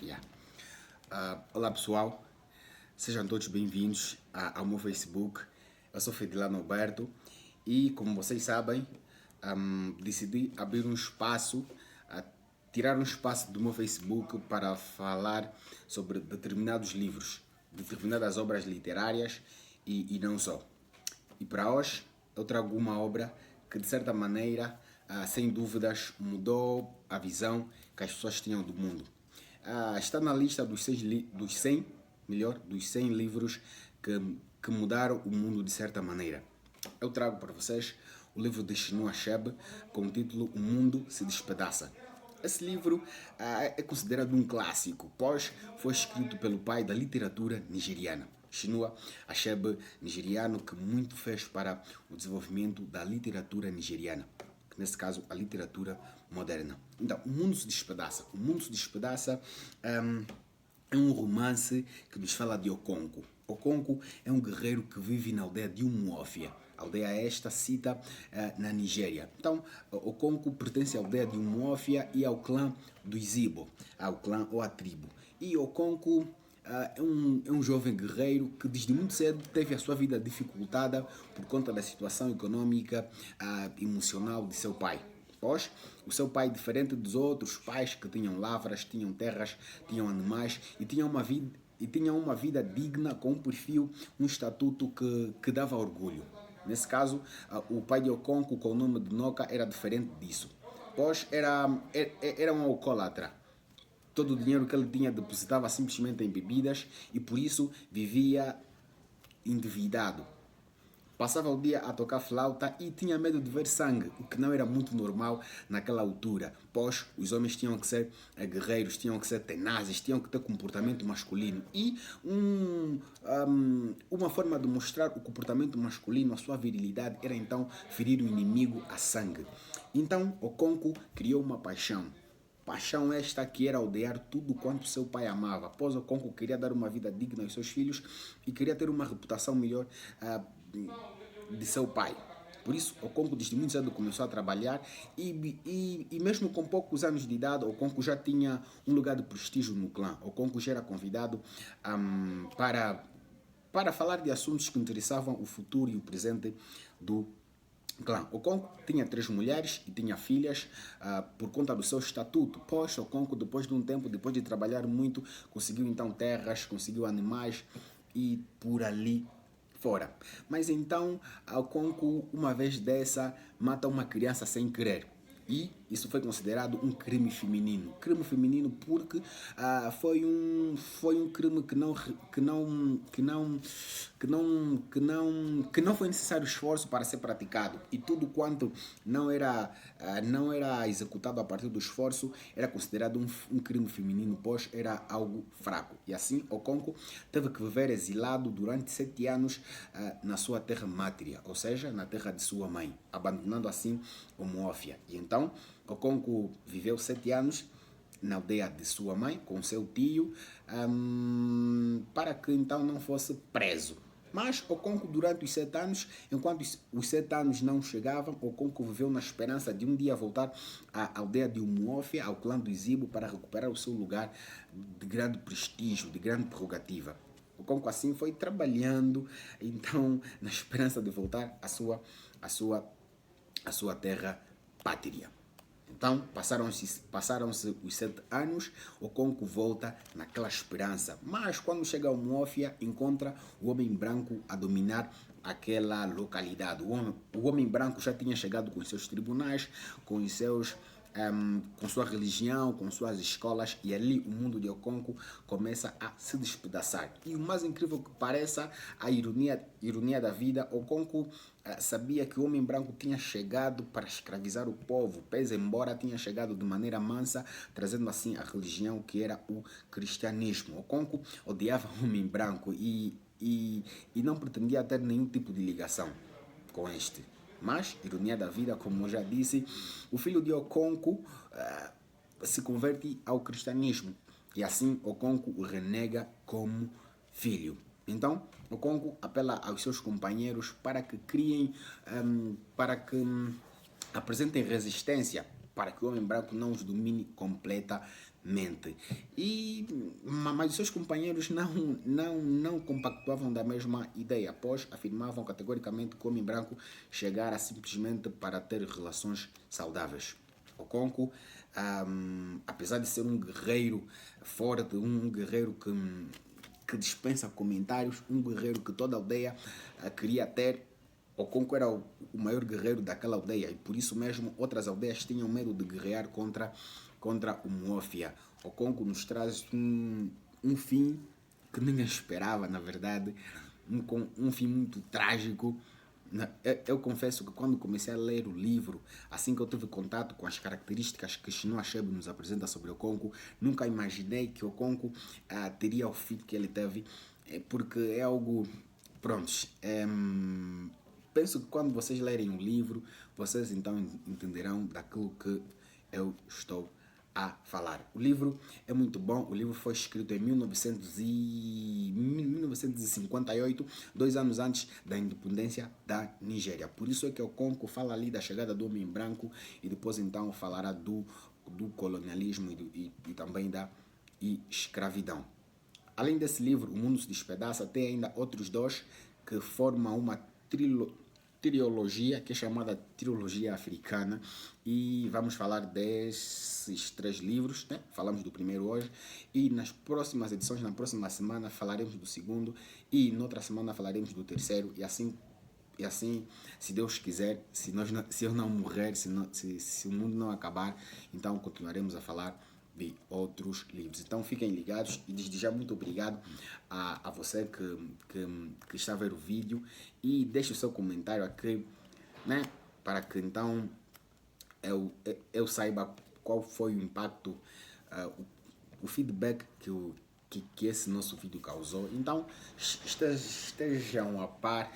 Yeah. Olá pessoal, sejam todos bem-vindos ao meu Facebook. Eu sou Fedilano Alberto e, como vocês sabem, decidi abrir um espaço, tirar um espaço do meu Facebook para falar sobre determinados livros, determinadas obras literárias e não só. E para hoje eu trago uma obra que, de certa maneira, sem dúvidas, mudou a visão que as pessoas tinham do mundo. Está na lista dos 100 livros que mudaram o mundo de certa maneira. Eu trago para vocês o livro de Chinua Achebe com o título O Mundo se Despedaça. Esse livro é considerado um clássico, pois foi escrito pelo pai da literatura nigeriana, Chinua Achebe, nigeriano, que muito fez para o desenvolvimento da literatura nigeriana, que nesse caso a literatura moderna. Então, O Mundo se Despedaça. O Mundo se Despedaça é um romance que nos fala de Okonko. Okonko é um guerreiro que vive na aldeia de Umuofia. A aldeia esta cita na Nigéria. Então, Okonko pertence à aldeia de Umuofia e ao clã do Izibo, ao clã ou à tribo. E Okonko é um jovem guerreiro que desde muito cedo teve a sua vida dificultada por conta da situação econômica e emocional de seu pai. Pois, o seu pai, diferente dos outros pais que tinham lavras, tinham terras, tinham animais e tinham uma vida digna, com um perfil, um estatuto que dava orgulho. Nesse caso, o pai de Okonko, com o nome de Noka, era diferente disso. Pois era um alcoólatra. Todo o dinheiro que ele tinha depositava simplesmente em bebidas e por isso vivia endividado. Passava o dia a tocar flauta e tinha medo de ver sangue, o que não era muito normal naquela altura, pois os homens tinham que ser guerreiros, tinham que ser tenazes, tinham que ter comportamento masculino. E uma forma de mostrar o comportamento masculino, a sua virilidade, era então ferir o inimigo a sangue. Então Okonko criou uma paixão. Paixão esta que era odiar tudo quanto seu pai amava. Após Okonko queria dar uma vida digna aos seus filhos e queria ter uma reputação melhor de seu pai. Por isso, Okonko desde muito cedo começou a trabalhar e mesmo com poucos anos de idade, Okonko já tinha um lugar de prestígio no clã. Okonko já era convidado para falar de assuntos que interessavam o futuro e o presente do clã. Okonko tinha 3 mulheres e tinha filhas por conta do seu estatuto. Pois Okonko, depois de um tempo, depois de trabalhar muito, conseguiu então terras, conseguiu animais e por ali fora. Mas então Okonko, uma vez dessa, mata uma criança sem querer. E isso foi considerado um crime feminino. Crime feminino porque foi um crime que não foi necessário esforço para ser praticado. E tudo quanto não era executado a partir do esforço era considerado um crime feminino, pois era algo fraco. E assim Okonko teve que viver exilado durante 7 anos na sua terra mátria, ou seja, na terra de sua mãe, abandonando assim Umuofia. E então Okonko viveu 7 anos na aldeia de sua mãe com seu tio para que então não fosse preso. Mas Okonko, durante os 7 anos, enquanto os 7 anos não chegavam, Okonko viveu na esperança de um dia voltar à aldeia de Umuofia, ao clã do Izibo, para recuperar o seu lugar de grande prestígio, de grande prerrogativa. Okonko assim foi trabalhando, então, na esperança de voltar à sua terra pátria. Então, passaram-se os 7 anos, Okonko volta naquela esperança. Mas quando chega a Umuofia, encontra o homem branco a dominar aquela localidade. O homem branco já tinha chegado com seus tribunais, com sua religião, com suas escolas, e ali o mundo de Okonko começa a se despedaçar. E o mais incrível que pareça, a ironia da vida, Okonko sabia que o homem branco tinha chegado para escravizar o povo, pese embora tinha chegado de maneira mansa, trazendo assim a religião que era o cristianismo. Okonko odiava o homem branco e não pretendia ter nenhum tipo de ligação com este. Mas, ironia da vida, como eu já disse, o filho de Okonko se converte ao cristianismo. E assim Okonko o renega como filho. Então, Okonko apela aos seus companheiros para que apresentem resistência para que o homem branco não os domine completamente. Mas os seus companheiros não compactuavam da mesma ideia, pois afirmavam categoricamente que o homem branco chegara simplesmente para ter relações saudáveis. Okonkwo, apesar de ser um guerreiro forte, um guerreiro que dispensa comentários, um guerreiro que toda a aldeia queria ter, Okonkwo era o maior guerreiro daquela aldeia e por isso mesmo outras aldeias tinham medo de guerrear contra o Muofia. Okonkwo nos traz um fim que ninguém esperava, na verdade, um fim muito trágico. Eu confesso que quando comecei a ler o livro, assim que eu tive contato com as características que Chinua Achebe nos apresenta sobre Okonkwo, nunca imaginei que Okonkwo teria o fim que ele teve, porque é algo, pronto, penso que quando vocês lerem o livro, vocês então entenderão daquilo que eu estou a falar. O livro é muito bom, o livro foi escrito em 1958, 2 anos antes da independência da Nigéria. Por isso é que o Okonkwo fala ali da chegada do homem branco e depois então falará do colonialismo e também da escravidão. Além desse livro, O Mundo se Despedaça, tem ainda outros dois que formam uma trilogia, que é chamada Trilogia Africana, e vamos falar desses 3 livros, né? Falamos do primeiro hoje, e nas próximas edições, na próxima semana, falaremos do segundo, e noutra semana falaremos do terceiro, e assim, se Deus quiser, se eu não morrer, se o mundo não acabar, então continuaremos a falar de outros livros. Então fiquem ligados e desde já muito obrigado a você que está a ver o vídeo e deixe o seu comentário aqui, né, para que então eu saiba qual foi o impacto, o feedback que esse nosso vídeo causou. Então estejam a par